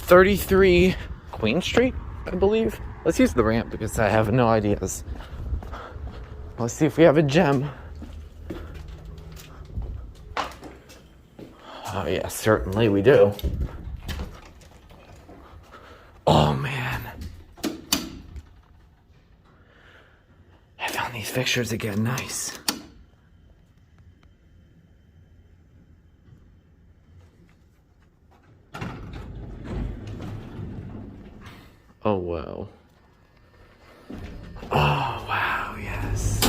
33 Queen Street, I believe. Let's use the ramp because I have no ideas. Let's see if we have a gem. Oh yeah, certainly we do. Oh man. I found these fixtures again, nice. Oh wow. Oh wow, yes.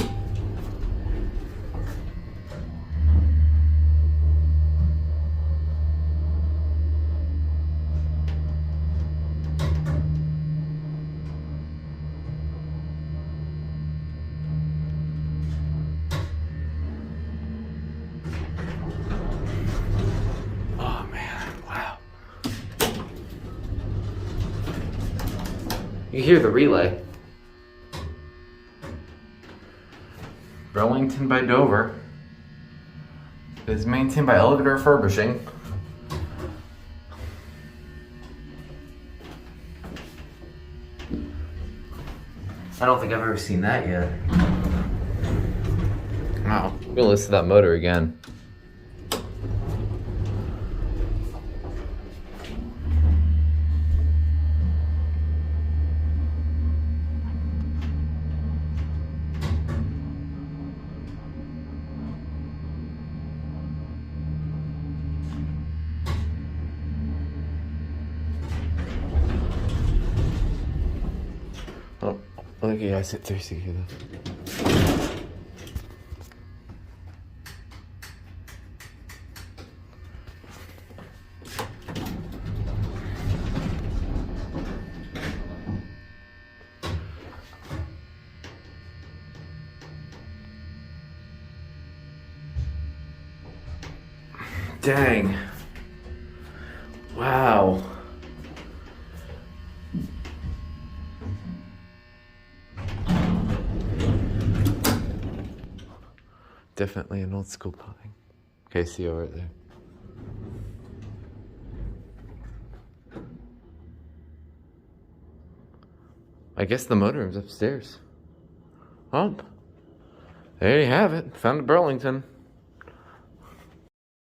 Oh man, wow. You hear the relay. Burlington by Dover is maintained by Elevator Refurbishing. I don't think I've ever seen that yet. Wow, I'm gonna listen to that motor again. Oh, I think you guys hit 360 though. Dang. Wow. Definitely an old school potting. KCO right there. I guess the motorroom's upstairs. Well, there you have it. Found a Burlington.